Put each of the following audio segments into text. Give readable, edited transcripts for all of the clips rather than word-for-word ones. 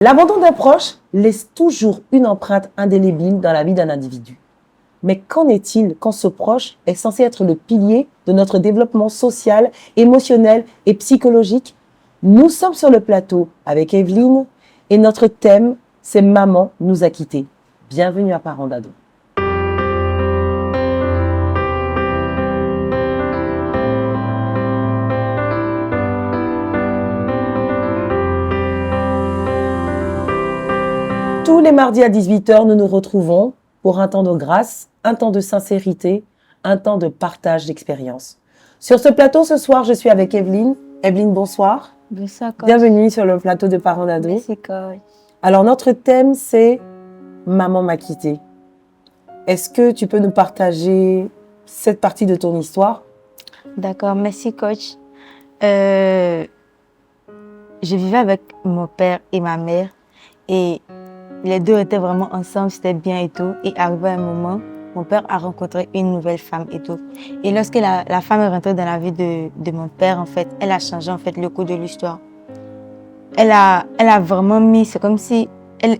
L'abandon d'un proche laisse toujours une empreinte indélébile dans la vie d'un individu. Mais qu'en est-il quand ce proche est censé être le pilier de notre développement social, émotionnel et psychologique? Nous sommes sur le plateau avec Evelyne et notre thème, c'est Maman nous a quittés. Bienvenue à Parents d'Ado. Tous les mardis à 18h, nous nous retrouvons pour un temps de grâce, un temps de sincérité, un temps de partage d'expérience. Sur ce plateau, ce soir, je suis avec Evelyne. Evelyne, bonsoir. Bonsoir, coach. Bienvenue sur le plateau de Parents d'Ado. Merci, coach. Alors, notre thème, c'est Maman m'a quitté. Est-ce que tu peux nous partager cette partie de ton histoire? D'accord, merci, coach. Je vivais avec mon père et ma mère et les deux étaient vraiment ensemble, c'était bien et tout. Et arrivé un moment, mon père a rencontré une nouvelle femme et tout. Et lorsque la femme est rentrée dans la vie de mon père, en fait, elle a changé en fait le cours de l'histoire. Elle a vraiment mis, c'est comme si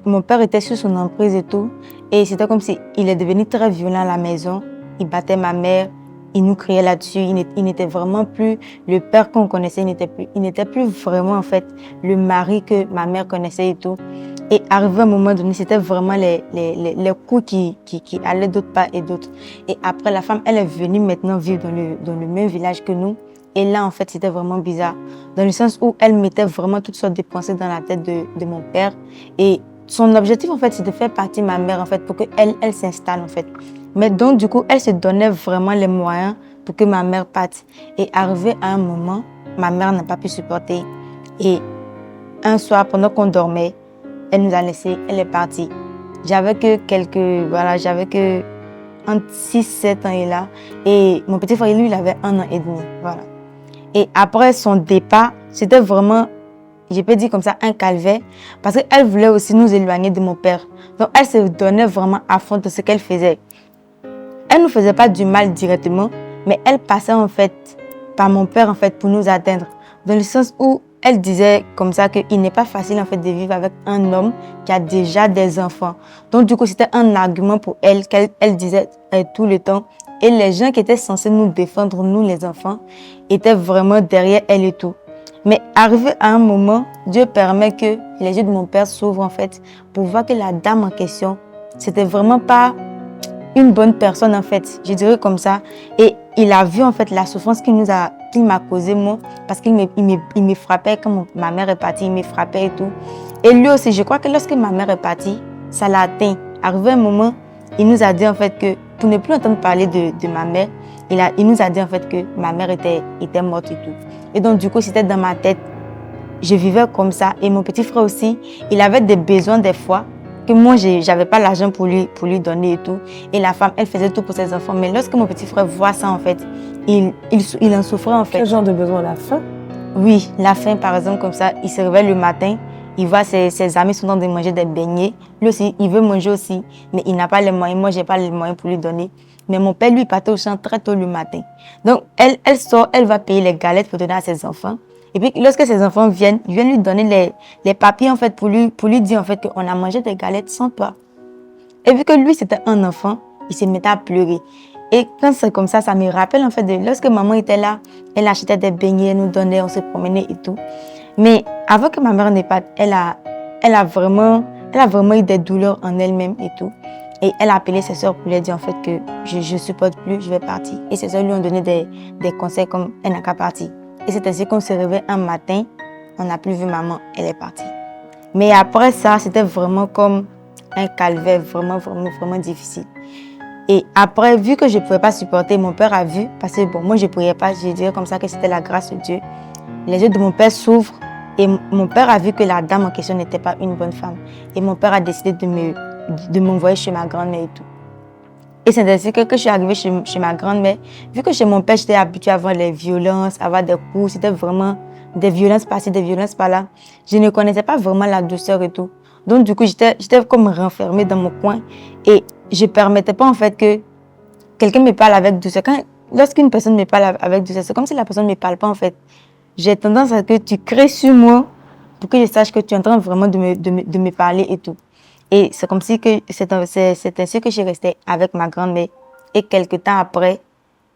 mon père était sous son emprise et tout. Et c'était comme si il est devenu très violent à la maison. Il battait ma mère, il nous criait là-dessus. Il n'était vraiment plus le père qu'on connaissait. Il n'était plus vraiment en fait le mari que ma mère connaissait et tout. Et arrivé à un moment donné, c'était vraiment les coups qui allaient d'autre part et d'autre. Et après, la femme, elle est venue maintenant vivre dans le même village que nous. Et là, en fait, c'était vraiment bizarre. Dans le sens où elle mettait vraiment toutes sortes de pensées dans la tête de mon père. Et son objectif, en fait, c'est de faire partie de ma mère, en fait, pour qu'elle s'installe, en fait. Mais donc, du coup, elle se donnait vraiment les moyens pour que ma mère parte. Et arrivé à un moment, ma mère n'a pas pu supporter. Et un soir, pendant qu'on dormait, elle nous a laissés, elle est partie. J'avais que entre 6-7 ans et là. Et mon petit frère, lui, il avait 1 an et demi. Voilà. Et après son départ, c'était vraiment, je peux dire comme ça, un calvaire. Parce qu'elle voulait aussi nous éloigner de mon père. Donc, elle se donnait vraiment à fond de ce qu'elle faisait. Elle ne nous faisait pas du mal directement, mais elle passait en fait par mon père en fait pour nous atteindre. Dans le sens où elle disait comme ça qu'il n'est pas facile en fait de vivre avec un homme qui a déjà des enfants. Donc du coup, c'était un argument pour elle qu'elle disait tout le temps. Et les gens qui étaient censés nous défendre, nous les enfants, étaient vraiment derrière elle et tout. Mais arrivé à un moment, Dieu permet que les yeux de mon père s'ouvrent en fait pour voir que la dame en question, c'était vraiment pas une bonne personne en fait, je dirais comme ça. Et il a vu en fait la souffrance qu'il m'a causé moi, parce qu'il me frappait quand ma mère est partie, il me frappait et tout. Et lui aussi, je crois que lorsque ma mère est partie, ça l'a atteint. Arrivé un moment, il nous a dit en fait que pour ne plus entendre parler de ma mère, il nous a dit en fait que ma mère était morte et tout. Et donc du coup, c'était dans ma tête. Je vivais comme ça. Et mon petit frère aussi, il avait des besoins des fois que moi, je n'avais pas l'argent pour lui donner et tout. Et la femme, elle faisait tout pour ses enfants. Mais lorsque mon petit frère voit ça, en fait, il en souffrait, en fait. Quel genre de besoin? La faim? Oui, la faim, par exemple, comme ça. Il se réveille le matin, il voit ses amis sont en train de manger des beignets. Lui aussi, il veut manger aussi, mais il n'a pas les moyens. Moi, je n'ai pas les moyens pour lui donner. Mais mon père, lui, partait au champ très tôt le matin. Donc, elle sort, elle va payer les galettes pour donner à ses enfants. Et puis, lorsque ses enfants viennent lui donner les papiers, en fait, pour lui dire, en fait, qu'on a mangé des galettes sans toi. Et vu que lui, c'était un enfant, il se mettait à pleurer. Et quand c'est comme ça me rappelle, en fait, de lorsque maman était là, elle achetait des beignets, elle nous donnait, on se promenait et tout. Mais avant que ma mère ne parte, elle a vraiment eu des douleurs en elle-même et tout. Et elle a appelé ses soeurs pour lui dire, en fait, que je ne supporte plus, je vais partir. Et ses soeurs lui ont donné des conseils comme, elle n'a qu'à partir. Et c'est ainsi qu'on se réveille un matin, on n'a plus vu maman, elle est partie. Mais après ça, c'était vraiment comme un calvaire, vraiment, vraiment, vraiment difficile. Et après, vu que je ne pouvais pas supporter, mon père a vu, parce que bon, moi je ne pouvais pas, je dirais comme ça que c'était la grâce de Dieu. Les yeux de mon père s'ouvrent et mon père a vu que la dame en question n'était pas une bonne femme. Et mon père a décidé de m'envoyer chez ma grand-mère et tout. Et c'est ainsi que je suis arrivée chez ma grand-mère. Vu que chez mon père, j'étais habituée à avoir les violences, à avoir des coups. C'était vraiment des violences par-ci, des violences par-là. Je ne connaissais pas vraiment la douceur et tout. Donc, du coup, j'étais comme renfermée dans mon coin. Et je ne permettais pas, en fait, que quelqu'un me parle avec douceur. Lorsqu'une personne me parle avec douceur, c'est comme si la personne ne me parle pas, en fait. J'ai tendance à que tu cries sur moi pour que je sache que tu es en train vraiment de me parler et tout. Et c'est comme si que c'est ainsi que je restais avec ma grand-mère. Et quelques temps après,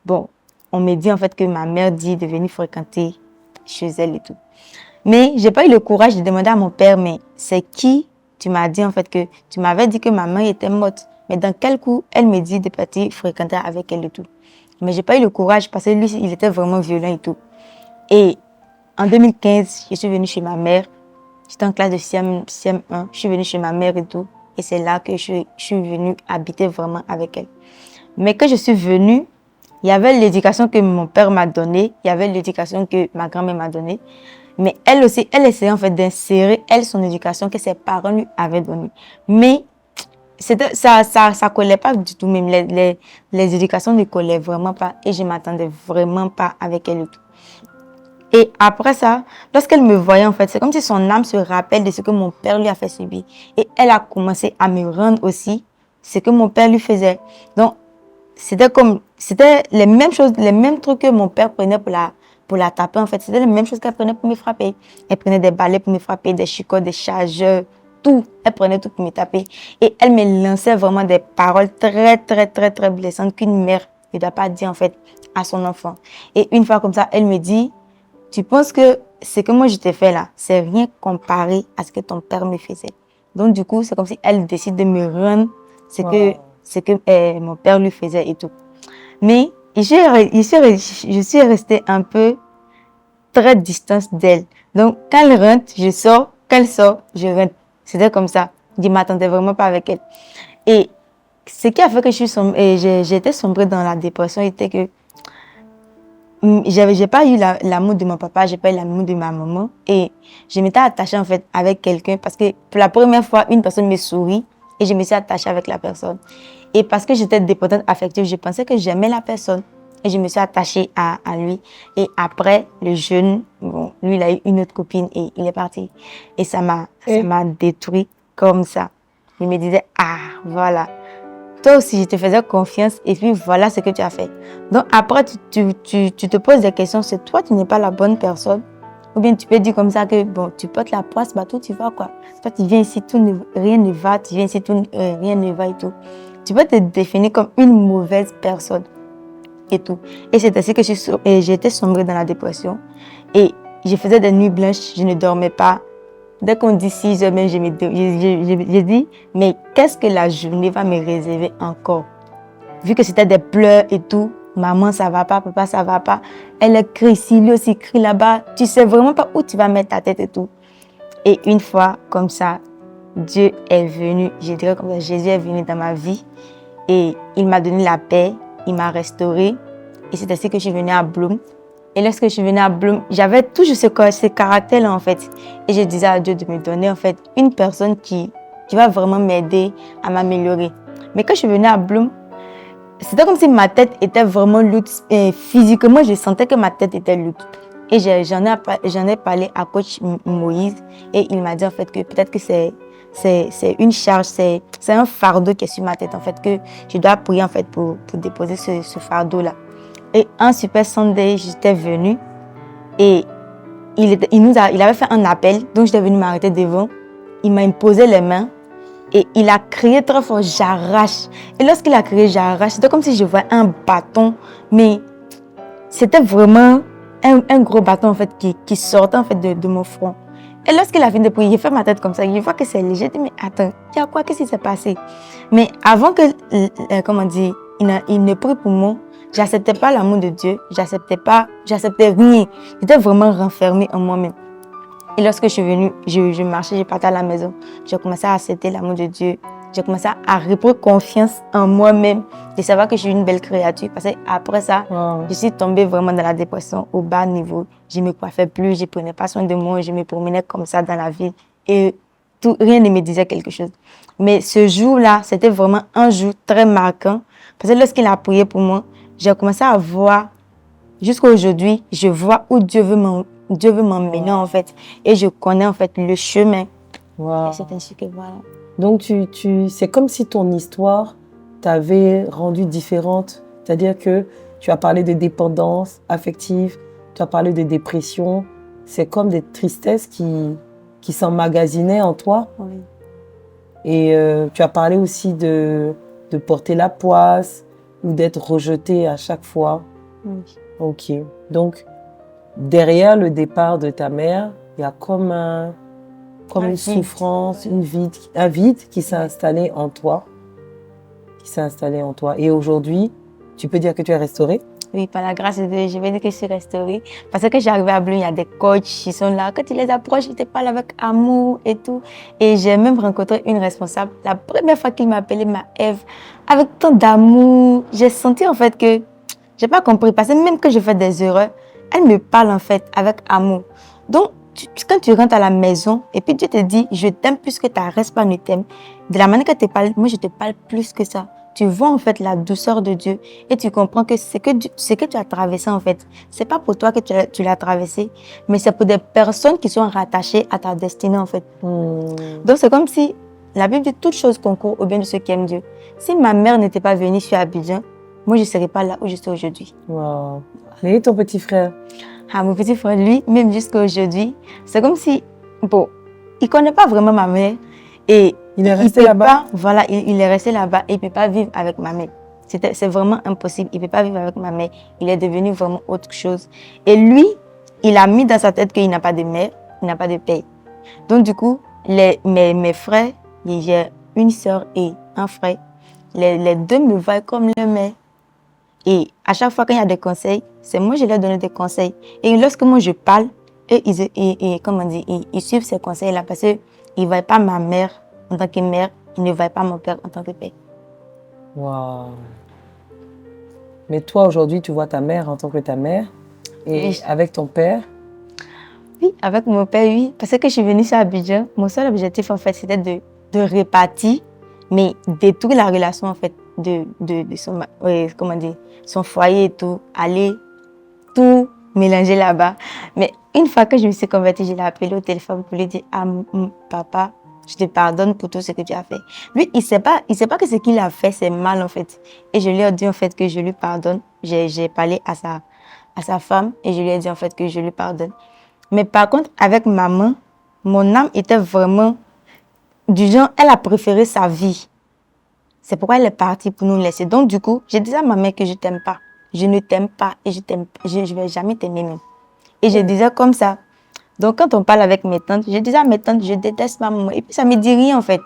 bon, on me dit en fait que ma mère dit de venir fréquenter chez elle et tout. Mais j'ai pas eu le courage de demander à mon père, mais c'est qui tu m'as dit en fait que tu m'avais dit que ma mère était morte. Mais dans quel coup elle me dit de partir fréquenter avec elle et tout. Mais j'ai pas eu le courage parce que lui, il était vraiment violent et tout. Et en 2015, je suis venue chez ma mère. J'étais en classe de CM1. Je suis venue chez ma mère et tout. Et c'est là que je suis venue habiter vraiment avec elle. Mais quand je suis venue, il y avait l'éducation que mon père m'a donnée. Il y avait l'éducation que ma grand-mère m'a donnée. Mais elle aussi, elle essayait en fait d'insérer, elle, son éducation que ses parents lui avaient donnée. Mais ça collait pas du tout. Même les éducations ne collaient vraiment pas. Et je ne m'attendais vraiment pas avec elle et tout. Et après ça, lorsqu'elle me voyait, en fait, c'est comme si son âme se rappelle de ce que mon père lui a fait subir. Et elle a commencé à me rendre aussi ce que mon père lui faisait. Donc, c'était les mêmes choses, les mêmes trucs que mon père prenait pour la taper, en fait. C'était les mêmes choses qu'elle prenait pour me frapper. Elle prenait des balais pour me frapper, des chicots, des chargeurs, tout. Elle prenait tout pour me taper. Et elle me lançait vraiment des paroles très, très, très, très blessantes qu'une mère ne doit pas dire, en fait, à son enfant. Et une fois comme ça, elle me dit: tu penses que ce que moi je t'ai fait là, c'est rien comparé à ce que ton père me faisait. Donc du coup, c'est comme si elle décide de me rendre ce que mon père lui faisait et tout. Mais je suis restée un peu très distante d'elle. Donc quand elle rentre, je sors. Quand elle sort, je rentre. C'était comme ça. Je ne m'attendais vraiment pas avec elle. Et ce qui a fait que j'ai été sombrée dans la dépression était que j'ai pas eu l'amour de mon papa, j'ai pas eu l'amour de ma maman. Et je m'étais attachée en fait avec quelqu'un parce que pour la première fois, une personne me sourit et je me suis attachée avec la personne. Et parce que j'étais dépendante affective, je pensais que j'aimais la personne. Et je me suis attachée à lui. Et après, le jeune, bon, lui, il a eu une autre copine et il est parti. Et ça m'a détruit comme ça. Il me disait: ah, voilà. Toi aussi, je te faisais confiance et puis voilà ce que tu as fait. Donc après, tu te poses des questions. C'est toi, tu n'es pas la bonne personne. Ou bien tu peux dire comme ça que bon, tu portes la poisse, bah tout, tu vas quoi. Toi, tu viens ici, rien ne va. Tu viens ici, rien ne va et tout. Tu peux te définir comme une mauvaise personne et tout. Et c'est ainsi que j'étais sombrée dans la dépression. Et je faisais des nuits blanches, je ne dormais pas. Dès qu'on dit 6 heures, même, j'ai dit, mais qu'est-ce que la journée va me réserver encore? Vu que c'était des pleurs et tout, maman, ça va pas, papa, ça va pas. Elle crie ici, lui aussi crie là-bas. Tu sais vraiment pas où tu vas mettre ta tête et tout. Et une fois, comme ça, Dieu est venu, je dirais comme ça, Jésus est venu dans ma vie. Et il m'a donné la paix, il m'a restaurée. Et c'est ainsi que je suis venue à Bloom. Et lorsque je suis venue à Bloom, j'avais toujours ce caractère-là, en fait. Et je disais à Dieu de me donner, en fait, une personne qui va vraiment m'aider à m'améliorer. Mais quand je suis venue à Bloom, c'était comme si ma tête était vraiment lourde. Et physiquement, je sentais que ma tête était lourde. Et j'en ai parlé à coach Moïse. Et il m'a dit, en fait, que peut-être que c'est une charge, c'est un fardeau qui est sur ma tête, en fait, que je dois prier, en fait, pour déposer ce fardeau-là. Et un Super Sunday, j'étais venue et il avait fait un appel, donc j'étais venue m'arrêter devant. Il m'a imposé les mains et il a crié très fort: j'arrache. Et lorsqu'il a crié j'arrache, c'était comme si je voyais un bâton, mais c'était vraiment un gros bâton en fait qui sortait en fait de mon front. Et lorsqu'il a fini de prier, il fait ma tête comme ça. Je vois que c'est léger. Je dis: mais attends, il y a quoi? Qu'est-ce qui s'est passé? Mais avant que, comment dire, il ne prie pour moi, j'acceptais pas l'amour de Dieu. J'acceptais rien. J'étais vraiment renfermée en moi-même. Et lorsque je suis venue, je marchais, je partais à la maison. J'ai commencé à accepter l'amour de Dieu. J'ai commencé à reprendre confiance en moi-même, de savoir que je suis une belle créature. Parce qu'après ça, je suis tombée vraiment dans la dépression au bas niveau. Je ne me coiffais plus, je ne prenais pas soin de moi, je me promenais comme ça dans la ville. Et rien ne me disait quelque chose. Mais ce jour-là, c'était vraiment un jour très marquant. Parce que lorsqu'il a prié pour moi, j'ai commencé à voir, jusqu'à aujourd'hui, je vois où Dieu veut m'emmener en fait. Et je connais en fait le chemin. Wow. Et c'est ainsi que voilà. Donc, c'est comme si ton histoire t'avait rendue différente. C'est-à-dire que tu as parlé de dépendance affective, tu as parlé de dépression. C'est comme des tristesses qui qui s'emmagasinait en toi. Oui. Et tu as parlé aussi de porter la poisse ou d'être rejeté à chaque fois. Oui. Ok. Donc, derrière le départ de ta mère, il y a comme une vide. souffrance, un vide qui s'est installé en toi. Et aujourd'hui, tu peux dire que tu es restaurée? Oui, par la grâce de Dieu, je vais dire que je suis restaurée. Parce que j'arrivais à Bloom, il y a des coachs qui sont là. Quand tu les approches, ils te parlent avec amour et tout. Et j'ai même rencontré une responsable. La première fois qu'il m'a appelée ma Ève, avec tant d'amour, j'ai senti en fait que, j'ai pas compris. Parce que même que je fais des erreurs, elle me parle en fait avec amour. Donc, quand tu rentres à la maison et puis Dieu te dit, je t'aime plus que ta responsable ne t'aime, de la manière que tu parles, moi je te parle plus que ça. Tu vois en fait la douceur de Dieu et tu comprends que ce que tu as traversé en fait, c'est pas pour toi que tu l'as traversé, mais c'est pour des personnes qui sont rattachées à ta destinée en fait. Donc c'est comme si la Bible dit toute chose concourt au bien de ceux qui aiment Dieu. Si ma mère n'était pas venue sur Abidjan, moi je ne serais pas là où je suis aujourd'hui. Wow. Et ton petit frère? Ah, mon petit frère, lui, même jusqu'à aujourd'hui, c'est comme si, bon, il ne connaît pas vraiment ma mère et il est resté là-bas? Voilà, il est resté là-bas et il ne peut pas vivre avec ma mère. C'est vraiment impossible. Il ne peut pas vivre avec ma mère. Il est devenu vraiment autre chose. Et lui, il a mis dans sa tête qu'il n'a pas de mère, il n'a pas de père. Donc, du coup, mes frères, j'ai une soeur et un frère, les deux me voient comme leur mère. Et à chaque fois qu'il y a des conseils, c'est moi qui leur donne des conseils. Et lorsque moi je parle, eux, ils suivent ces conseils-là parce qu'ils ne voient pas ma mère en tant que mère, ils ne voient pas mon père en tant que père. Wow. Mais toi, aujourd'hui, tu vois ta mère en tant que ta mère et Oui. avec ton père? Oui, avec mon père, oui. Parce que je suis venue sur Abidjan, mon seul objectif, en fait, c'était de répartir, mais détruire la relation, en fait, de son foyer et tout, aller tout mélanger là-bas. Mais une fois que je me suis convertie, je l'ai appelé au téléphone pour lui dire, ah, papa, je te pardonne pour tout ce que tu as fait. Lui, il sait pas que ce qu'il a fait, c'est mal, en fait. Et je lui ai dit, en fait, que je lui pardonne. J'ai parlé à sa femme et je lui ai dit, en fait, que je lui pardonne. Mais par contre, avec maman, mon âme était vraiment du genre, elle a préféré sa vie. C'est pourquoi elle est partie pour nous laisser. Donc, du coup, j'ai dit à ma mère que je ne t'aime pas. Je ne t'aime pas et je ne vais jamais t'aimer même. Et je disais comme ça. Donc, quand on parle avec mes tantes, je disais à mes tantes, je déteste ma maman. Et puis, ça ne me dit rien en fait.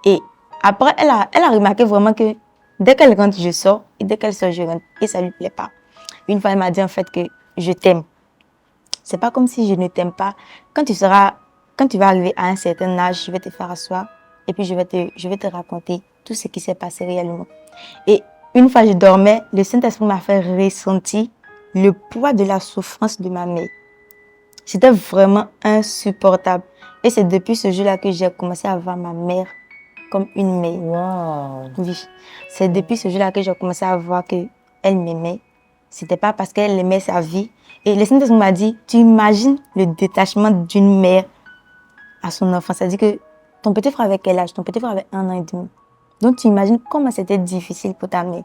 Et après, elle a remarqué vraiment que dès qu'elle rentre, je sors. Et dès qu'elle sort, je rentre. Et ça ne lui plaît pas. Une fois, elle m'a dit en fait que je t'aime. C'est pas comme si je ne t'aime pas. Quand tu vas arriver à un certain âge, je vais te faire asseoir. Et puis, je vais te raconter tout ce qui s'est passé réellement. Et une fois je dormais, le Saint-Esprit m'a fait ressentir le poids de la souffrance de ma mère. C'était vraiment insupportable. Et c'est depuis ce jour-là que j'ai commencé à voir ma mère comme une mère. Wow. Oui, c'est depuis ce jour-là que j'ai commencé à voir qu'elle m'aimait. C'était pas parce qu'elle aimait sa vie. Et le Saint-Esprit m'a dit, tu imagines le détachement d'une mère à son enfant. C'est-à-dire que ton petit frère avait quel âge? Ton petit frère avait 1 an et demi. Donc, tu imagines comment c'était difficile pour ta mère.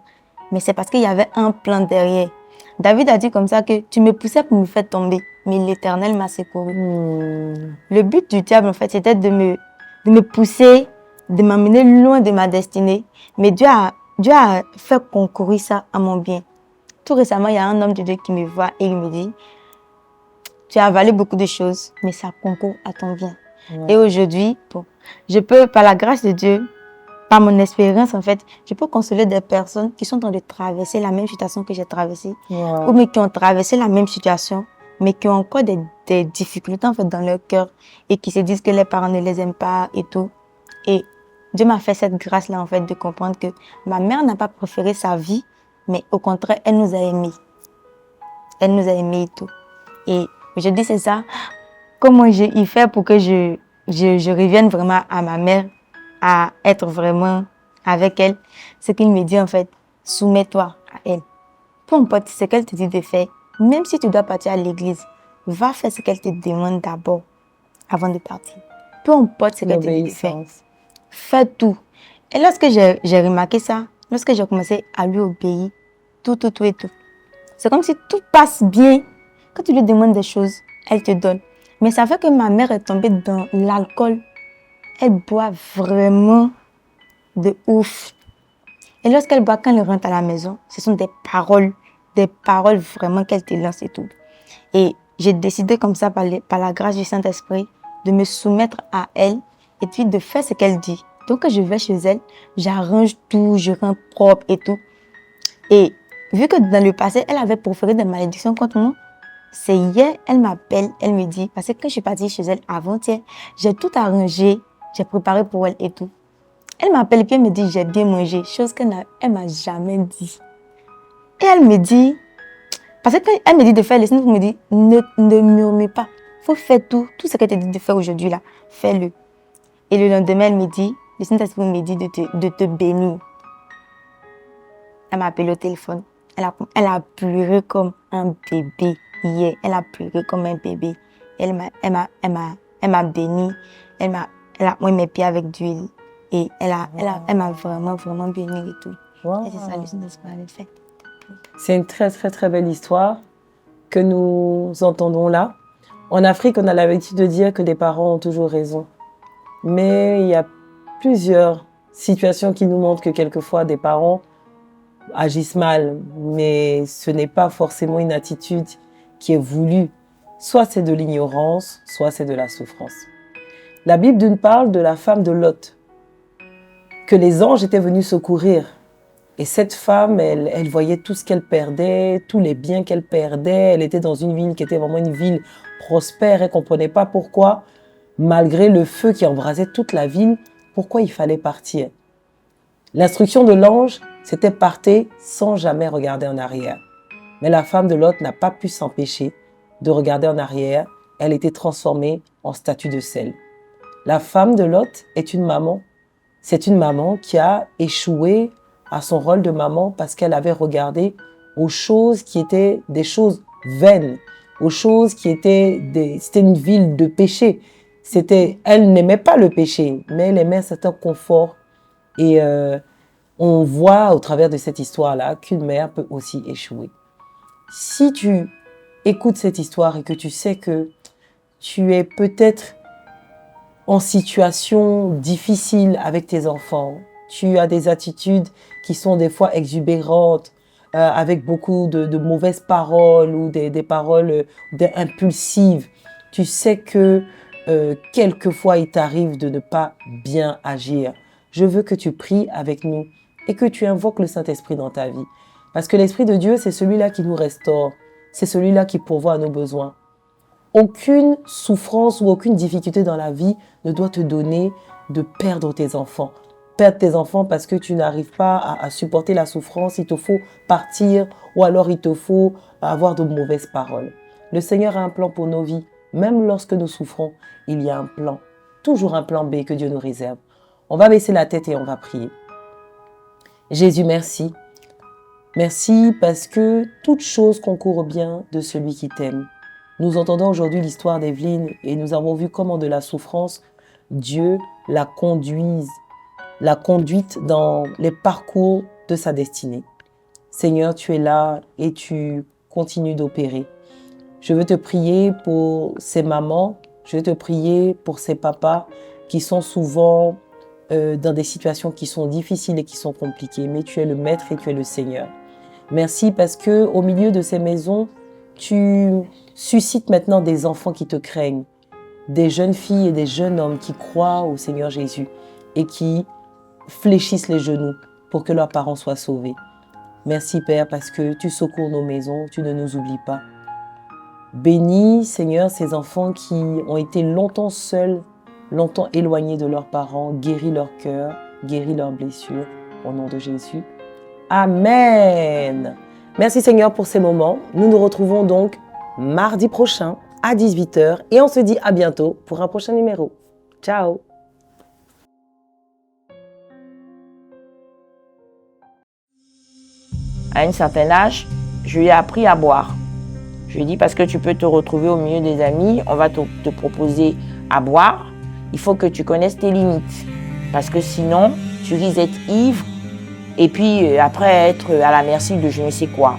Mais c'est parce qu'il y avait un plan derrière. David a dit comme ça que tu me poussais pour me faire tomber, mais l'Éternel m'a secouru. Le but du diable, en fait, c'était de me pousser, de m'amener loin de ma destinée. Mais Dieu a fait concourir ça à mon bien. Tout récemment, il y a un homme de Dieu qui me voit et il me dit, tu as avalé beaucoup de choses, mais ça concourt à ton bien. Ouais. Et aujourd'hui, je peux, par la grâce de Dieu, par mon expérience, en fait, je peux consoler des personnes qui sont en train de traverser la même situation que j'ai traversée, ou mais qui ont traversé la même situation, mais qui ont encore des difficultés en fait dans leur cœur et qui se disent que les parents ne les aiment pas et tout. Et Dieu m'a fait cette grâce-là en fait de comprendre que ma mère n'a pas préféré sa vie, mais au contraire, elle nous a aimés. Elle nous a aimés et tout. Et je dis c'est ça. Comment il fait pour que je revienne vraiment à ma mère, à être vraiment avec elle, c'est qu'il me dit en fait, soumets-toi à elle. Peu importe ce qu'elle te dit de faire, même si tu dois partir à l'église, va faire ce qu'elle te demande d'abord, avant de partir. Peu importe ce qu'elle te dit de faire, fais tout. Et lorsque j'ai remarqué ça, lorsque j'ai commencé à lui obéir, tout et tout, c'est comme si tout passe bien. Quand tu lui demandes des choses, elle te donne. Mais ça fait que ma mère est tombée dans l'alcool. Elle boit vraiment de ouf. Et lorsqu'elle boit, quand elle rentre à la maison, ce sont des paroles vraiment qu'elle te lance et tout. Et j'ai décidé comme ça, par la grâce du Saint-Esprit, de me soumettre à elle et puis de faire ce qu'elle dit. Donc quand je vais chez elle, j'arrange tout, je rends propre et tout. Et vu que dans le passé, elle avait proféré des malédictions contre moi, c'est hier, elle m'appelle, elle me dit, parce que quand je suis partie chez elle avant-hier, j'ai tout arrangé, j'ai préparé pour elle et tout. Elle m'appelle et puis elle me dit, j'ai bien mangé, chose qu'elle ne m'a jamais dit. Et elle me dit, parce que quand elle me dit de faire les signes, elle me dit, ne murmure pas, il faut faire tout ce qu'elle te dit de faire aujourd'hui là, fais-le. Et le lendemain, elle me dit, le Saint-Esprit me dit de te bénir. Elle m'a appelé au téléphone, elle a pleuré comme un bébé hier, elle a pleuré comme un bébé. Elle m'a béni, elle m'a mouillé mes pieds avec d'huile. Et elle m'a vraiment béni et tout. Wow. Et c'est ça le Saint-Esprit avait fait. C'est une très, très, très belle histoire que nous entendons là. En Afrique, on a l'habitude de dire que les parents ont toujours raison. Mais il y a plusieurs situations qui nous montrent que quelquefois des parents agissent mal, mais ce n'est pas forcément une attitude qui est voulue. Soit c'est de l'ignorance, soit c'est de la souffrance. La Bible nous parle de la femme de Lot, que les anges étaient venus secourir. Et cette femme, elle voyait tout ce qu'elle perdait, tous les biens qu'elle perdait. Elle était dans une ville qui était vraiment une ville prospère. Elle ne comprenait pas pourquoi, malgré le feu qui embrasait toute la ville, pourquoi il fallait partir. L'instruction de l'ange, c'était partir sans jamais regarder en arrière. Mais la femme de Lot n'a pas pu s'empêcher de regarder en arrière. Elle était transformée en statue de sel. La femme de Lot est une maman. C'est une maman qui a échoué à son rôle de maman parce qu'elle avait regardé aux choses qui étaient des choses vaines, aux choses qui étaient c'était une ville de péché. Elle n'aimait pas le péché, mais elle aimait un certain confort. Et on voit au travers de cette histoire-là qu'une mère peut aussi échouer. Si tu écoutes cette histoire et que tu sais que tu es peut-être en situation difficile avec tes enfants, tu as des attitudes qui sont des fois exubérantes, avec beaucoup de mauvaises paroles ou des paroles impulsives. Tu sais que quelquefois il t'arrive de ne pas bien agir. Je veux que tu pries avec nous et que tu invoques le Saint-Esprit dans ta vie. Parce que l'Esprit de Dieu, c'est celui-là qui nous restaure. C'est celui-là qui pourvoit à nos besoins. Aucune souffrance ou aucune difficulté dans la vie ne doit te donner de perdre tes enfants. Perdre tes enfants parce que tu n'arrives pas à supporter la souffrance, il te faut partir ou alors il te faut avoir de mauvaises paroles. Le Seigneur a un plan pour nos vies. Même lorsque nous souffrons, il y a un plan. Toujours un plan B que Dieu nous réserve. On va baisser la tête et on va prier. Jésus, merci. Merci parce que toute chose concourt au bien de celui qui t'aime. Nous entendons aujourd'hui l'histoire d'Evelyne et nous avons vu comment de la souffrance, Dieu la conduite dans les parcours de sa destinée. Seigneur, tu es là et tu continues d'opérer. Je veux te prier pour ces mamans, je veux te prier pour ces papas qui sont souvent dans des situations qui sont difficiles et qui sont compliquées, mais tu es le Maître et tu es le Seigneur. Merci parce que au milieu de ces maisons, tu suscites maintenant des enfants qui te craignent, des jeunes filles et des jeunes hommes qui croient au Seigneur Jésus et qui fléchissent les genoux pour que leurs parents soient sauvés. Merci Père parce que tu secours nos maisons, tu ne nous oublies pas. Bénis Seigneur ces enfants qui ont été longtemps seuls, longtemps éloignés de leurs parents, guéris leur cœur, guéris leurs blessures, au nom de Jésus. Amen. Merci Seigneur pour ces moments. Nous nous retrouvons donc mardi prochain à 18h et on se dit à bientôt pour un prochain numéro. Ciao. À un certain âge, je lui ai appris à boire. Je lui ai dit parce que tu peux te retrouver au milieu des amis, on va te proposer à boire. Il faut que tu connaisses tes limites parce que sinon, tu risques d'être ivre et puis après être à la merci de je ne sais quoi.